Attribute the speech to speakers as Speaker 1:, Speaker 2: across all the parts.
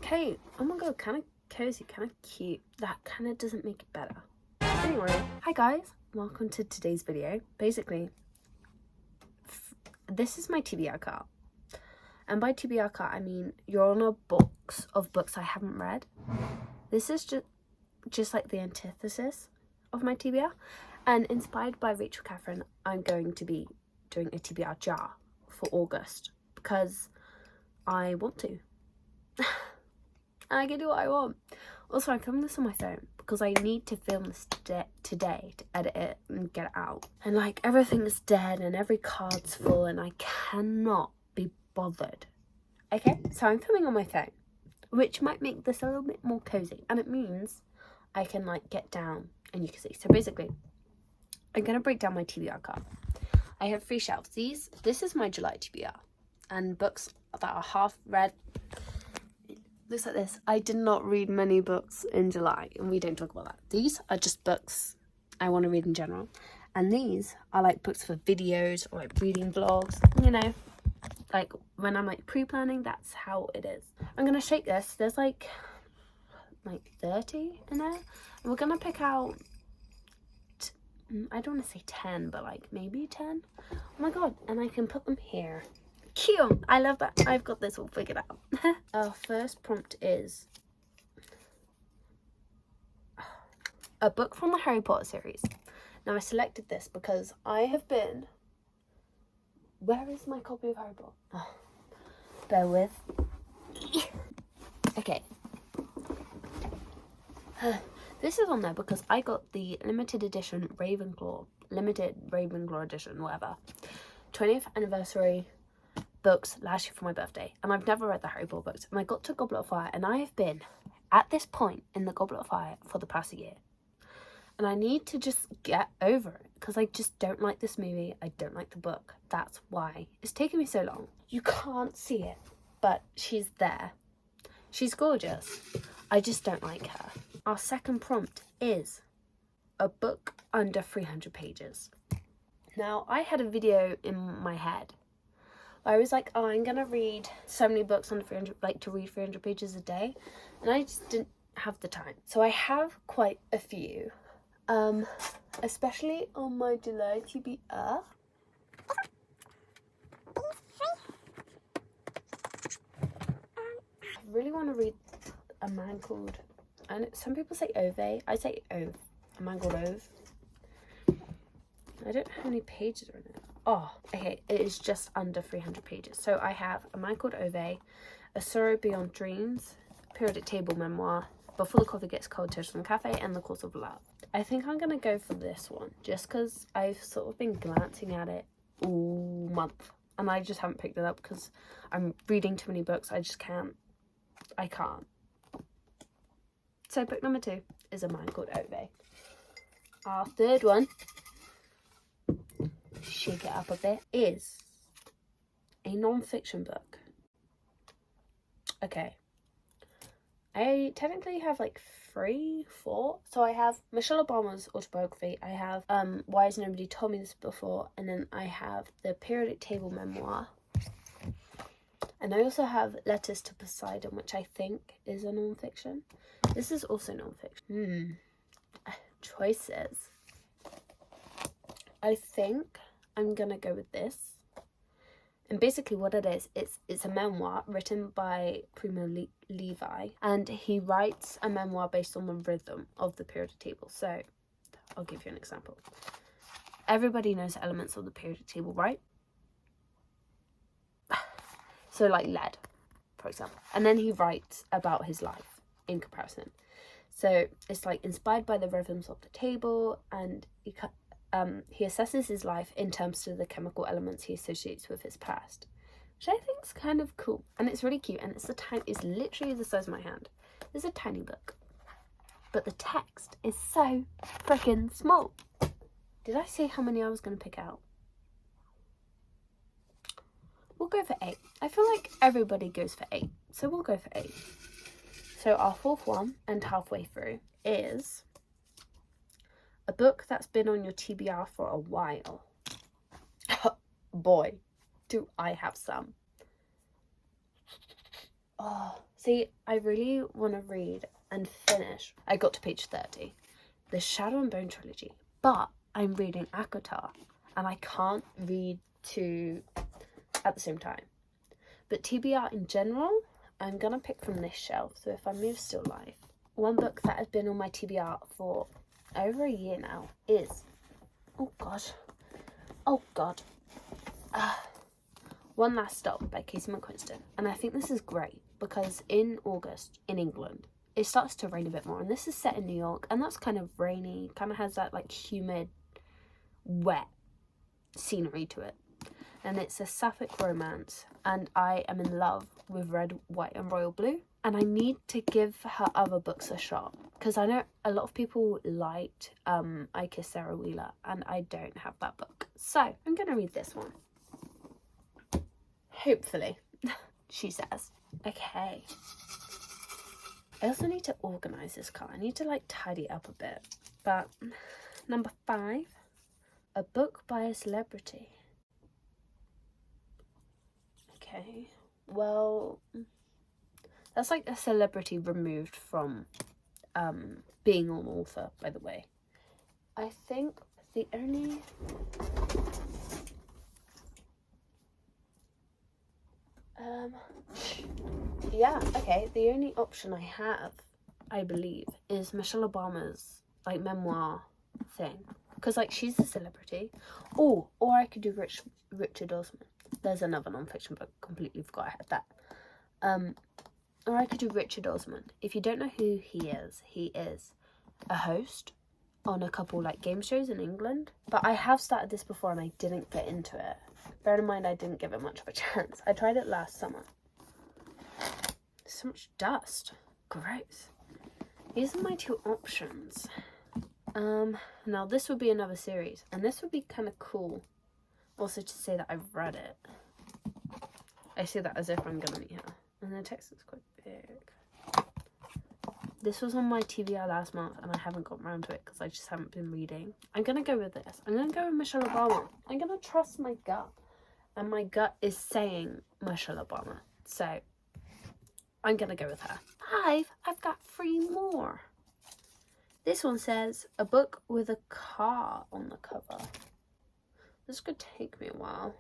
Speaker 1: Okay, oh my god, kind of cozy, kind of cute. That kind of doesn't make it better. Anyway, hi guys, welcome to today's video. Basically, this is my TBR cart. And by TBR cart, I mean you're on a box of books I haven't read. This is just like the antithesis of my TBR. And inspired by Rachel Catherine, I'm going to be doing a TBR jar for August because I want to. And I can do what I want. Also, I'm filming this on my phone because I need to film this today to edit it and get it out. And like everything's dead and every card's full and I cannot be bothered. Okay, so I'm filming on my phone, which might make this a little bit more cozy. And it means I can like get down and you can see. So basically, I'm going to break down my TBR card. I have 3 shelves. This is my July TBR. And books that are half read. Looks like this. I did not read many books in July, and we don't talk about that. These are just books I want to read in general. And these are like books for videos or like reading vlogs, you know. Like when I'm like pre-planning, that's how it is. I'm going to shake this. There's like 30 in there. And we're going to pick out, I don't want to say 10, but like maybe 10. Oh my god, and I can put them here. Cute! I love that. I've got this all figured out. Our first prompt is a book from the Harry Potter series. Now I selected this because I have been... Where is my copy of Harry Potter? Oh, bear with. Okay. This is on there because I got the limited edition Ravenclaw edition, whatever. 20th anniversary books last year for my birthday, and I've never read the Harry Potter books, and I got to Goblet of Fire, and I have been at this point in the Goblet of Fire for the past year, and I need to just get over it because I just don't like this movie. I don't like the book. That's why it's taken me so long. You can't see it, but she's there. She's gorgeous. I just don't like her. Our second prompt is a book under 300 pages. Now I had a video in my head. I was like, oh, I'm gonna read so many books on 300, like to read 300 pages a day, and I just didn't have the time. So I have quite a few, especially on my July TBR. I really want to read a man called, and some people say Ove, I say Ove, a man called Ove. I don't know how many pages are in it. Oh, okay, it is just under 300 pages. So I have A Man Called Ove, A Sorrow Beyond Dreams, Periodic Table Memoir, Before the Coffee Gets Cold, Toast on the Cafe, and The Course of Love. I think I'm going to go for this one, just because I've sort of been glancing at it all month. And I just haven't picked it up because I'm reading too many books. I just can't. I can't. So book number 2 is A Man Called Ove. Our third one, shake it up a bit, is a non-fiction book. Okay, I technically have like 3, 4. So I have Michelle Obama's autobiography, I have Why Has Nobody Told Me This Before, and then I have the Periodic Table Memoir, and I also have Letters to Poseidon, which I think is a non-fiction. This is also non-fiction. Choices. I think I'm gonna go with this. And basically what it is, it's a memoir written by Primo Levi, and he writes a memoir based on the rhythm of the periodic table. So I'll give you an example. Everybody knows the elements of the periodic table, right? So like lead, for example. And then he writes about his life in comparison. So it's like inspired by the rhythms of the table, and he assesses his life in terms of the chemical elements he associates with his past, which I think is kind of cool. And it's really cute, and it's literally the size of my hand. It's a tiny book, but the text is so freaking small. Did I say how many I was going to pick out? We'll go for 8. I feel like everybody goes for 8, so we'll go for 8. So our fourth one, and halfway through, is a book that's been on your TBR for a while. Boy, do I have some. Oh, see, I really want to read and finish. I got to page 30, the Shadow and Bone trilogy, but I'm reading ACOTAR, and I can't read two at the same time. But TBR in general, I'm gonna pick from this shelf. So if I move Still Life, one book that has been on my TBR for over a year now is, oh god, One Last Stop by Casey McQuiston. And I think this is great because in August in England, it starts to rain a bit more, and this is set in New York, and that's kind of rainy, kind of has that like humid, wet scenery to it. And it's a sapphic romance, and I am in love with Red, White and Royal Blue, and I need to give her other books a shot because I know a lot of people liked I Kissed Sarah Wheeler, and I don't have that book, so I'm gonna read this one, hopefully. She says. Okay, I also need to organize this card. I need to like tidy up a bit. But number 5, a book by a celebrity. Okay, well, that's like a celebrity removed from being an author, by the way. I think the only the only option I have, I believe, is Michelle Obama's like memoir thing, because like she's a celebrity. Or I could do Richard Osman. There's another non-fiction book, completely forgot I had that. Or I could do Richard Osman. If you don't know who he is a host on a couple like game shows in England. But I have started this before and I didn't get into it. Bear in mind, I didn't give it much of a chance. I tried it last summer. So much dust. Gross. These are my 2 options. Now this would be another series, and this would be kind of cool also to say that I've read it. I say that as if I'm gonna meet her, and the text is quite big. This was on my TBR last month and I haven't got around to it because I just haven't been reading. I'm gonna go with this. I'm gonna go with Michelle Obama. I'm gonna trust my gut, and my gut is saying Michelle Obama, so I'm gonna go with her. I've got 3 more. This one says, a book with a car on the cover. This could take me a while.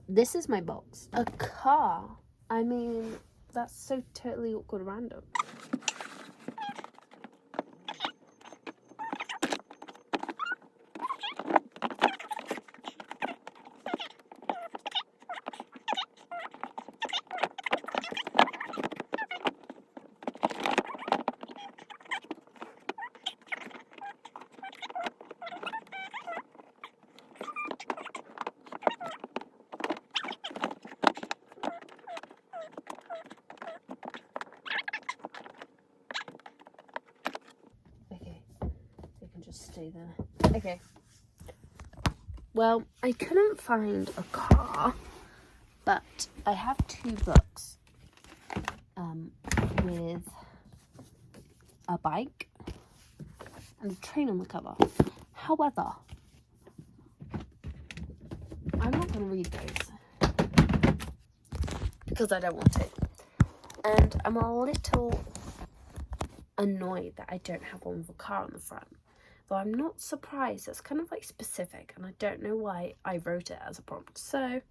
Speaker 1: This is my box. A car. I mean, that's so totally awkward random. Stay there. Okay. Well, I couldn't find a car, but I have 2 books with a bike and a train on the cover. However, I'm not going to read those because I don't want to. And I'm a little annoyed that I don't have one with a car on the front. Though I'm not surprised, it's kind of like specific, and I don't know why I wrote it as a prompt. So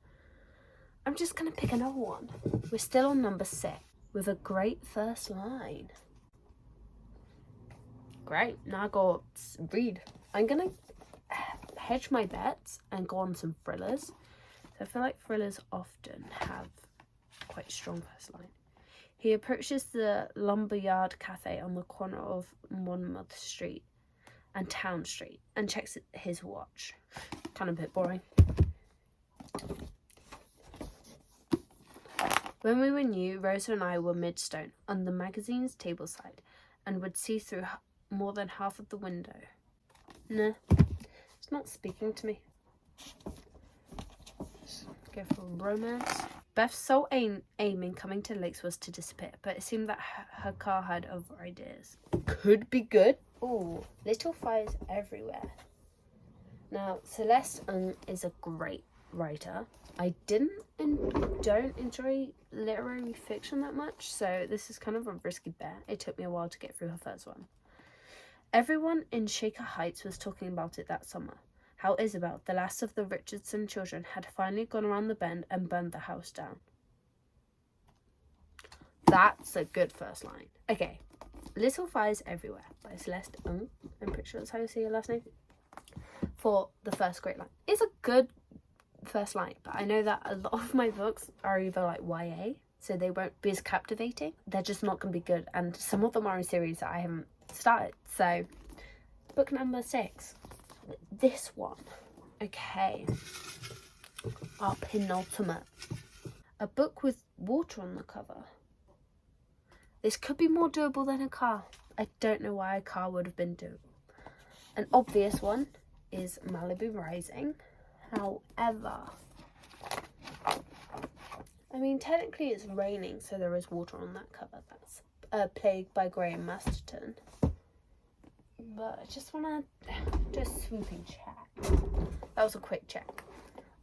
Speaker 1: I'm just gonna pick another one. We're still on number 6 with a great first line. Great, now I go read. I'm gonna hedge my bets and go on some thrillers. So I feel like thrillers often have quite strong first line. He approaches the Lumberyard Cafe on the corner of Monmouth Street and Town Street and checks his watch. Kind of a bit boring. When we were new, Rosa and I were midstone on the magazine's table side, and would see through more than half of the window. Nah, it's not speaking to me. Let's go for romance. Beth's sole aim in coming to the lakes was to disappear, but it seemed that her car had other ideas. Could be good. Ooh, little fires everywhere. Now, Celeste is a great writer. I don't enjoy literary fiction that much, so this is kind of a risky bet. It took me a while to get through her first one. Everyone in Shaker Heights was talking about it that summer. How Isabel, the last of the Richardson children, had finally gone around the bend and burned the house down. That's a good first line. Okay, Little Fires Everywhere by Celeste Ng. I'm pretty sure that's how you say your last name. For the first great line. It's a good first line, but I know that a lot of my books are either like YA, so they won't be as captivating. They're just not going to be good, and some of them are in series that I haven't started. So, book number 6. This one. Okay. Our penultimate. A book with water on the cover. This could be more doable than a car. I don't know why a car would have been doable. An obvious one is Malibu Rising. However, I mean, technically it's raining, so there is water on that cover. That's Plagued by Graham Masterton. But I just want to do a swooping check. That was a quick check.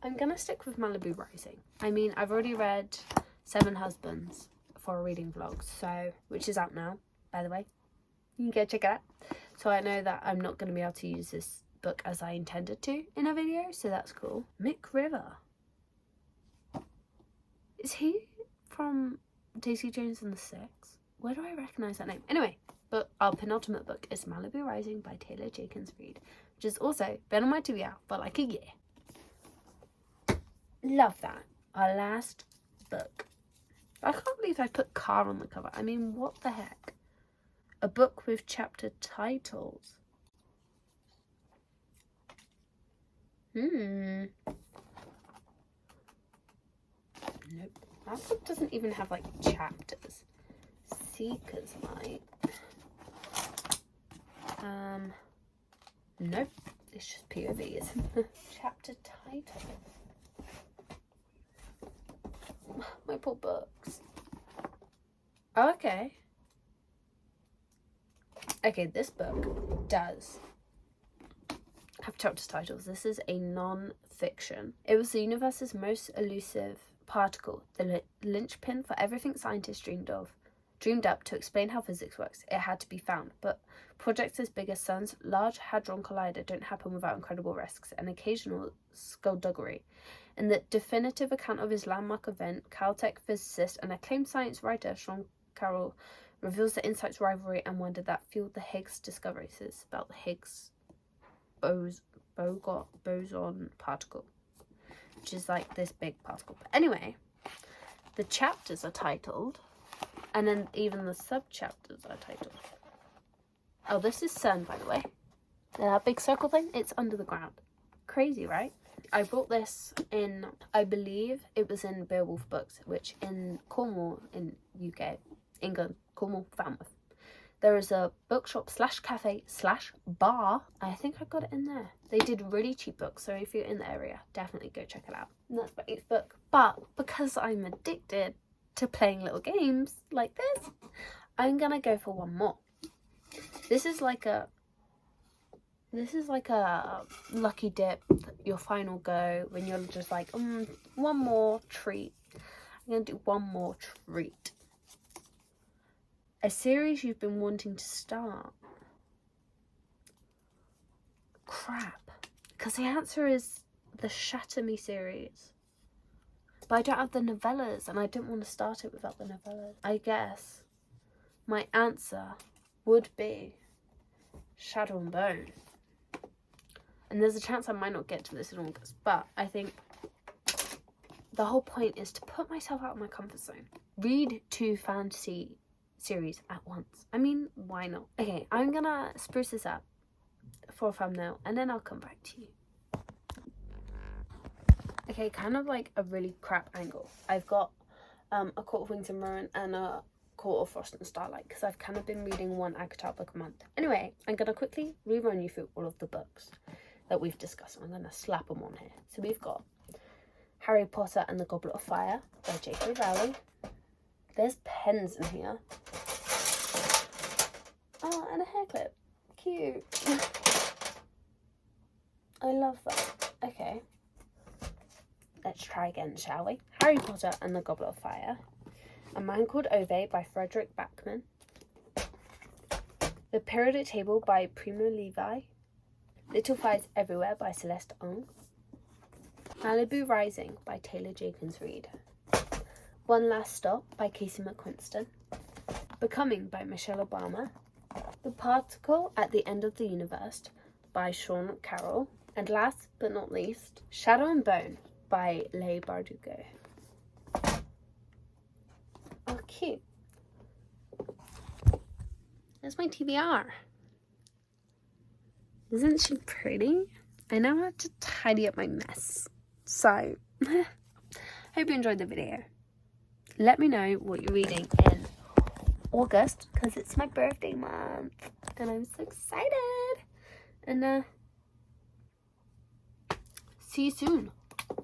Speaker 1: I'm going to stick with Malibu Rising. I mean, I've already read 7 Husbands for a reading vlog, so, which is out now, by the way. You can go check it out. So I know that I'm not going to be able to use this book as I intended to in a video, so that's cool. Mick River. Is he from Daisy Jones and the Six? Where do I recognise that name? Anyway, but our penultimate book is Malibu Rising by Taylor Jenkins Reid, which has also been on my TBR for like a year. Love that. Our last book. I can't believe I put car on the cover. I mean, what the heck? A book with chapter titles. Nope. That book doesn't even have like chapters. Seeker's Light. Nope. It's just POVs. Chapter title. My poor books. Oh, okay. Okay, this book does have chapter titles. This is a non-fiction. It was the universe's most elusive particle, the linchpin for everything scientists dreamed up to explain how physics works. It had to be found, but projects as big as Sun's Large Hadron Collider don't happen without incredible risks and occasional skullduggery. In the definitive account of his landmark event, Caltech physicist and acclaimed science writer Sean Carroll reveals the insight's rivalry and wonder that fueled the Higgs discoveries. It's about the Higgs boson particle, which is like this big particle. But anyway, the chapters are titled, and then even the sub-chapters are titled. Oh, this is CERN, by the way. That big circle thing, it's under the ground. Crazy, right? I bought this in, I believe it was in Beowulf Books, which in Cornwall, in UK, England, Cornwall, Falmouth, there is a bookshop / cafe / bar. I think I got it in there. They did really cheap books, so if you're in the area, definitely go check it out. And that's my 8th book. But because I'm addicted to playing little games like this, I'm gonna go for one more. This is like a lucky dip, your final go, when you're just like, one more treat. I'm gonna do one more treat. A series you've been wanting to start. Crap. Because the answer is the Shatter Me series. But I don't have the novellas, and I didn't want to start it without the novellas. I guess my answer would be Shadow and Bone. And there's a chance I might not get to this in August, but I think the whole point is to put myself out of my comfort zone. Read 2 fantasy series at once. I mean, why not? Okay, I'm gonna spruce this up for a thumbnail, and then I'll come back to you. Okay, kind of like a really crap angle. I've got A Court of Wings and Ruin and a Court of Frost and Starlight, because I've kind of been reading one ACOTAR book a month. Anyway, I'm going to quickly rerun you through all of the books that we've discussed. I'm going to slap them on here. So we've got Harry Potter and the Goblet of Fire by J.K. Rowling. There's pens in here. Oh, and a hair clip. Cute. I love that. Okay. Let's try again, shall we? Harry Potter and the Goblet of Fire. A Man Called Ove by Frederick Backman. The Periodic Table by Primo Levi. Little Fires Everywhere by Celeste Ng. Malibu Rising by Taylor Jenkins Reid. One Last Stop by Casey McQuiston. Becoming by Michelle Obama. The Particle at the End of the Universe by Sean Carroll. And last but not least, Shadow and Bone by Leigh Bardugo. Oh, cute. That's my TBR. Isn't she pretty? I now have to tidy up my mess. So, hope you enjoyed the video. Let me know what you're reading in August, because it's my birthday month. And I'm so excited. And, see you soon.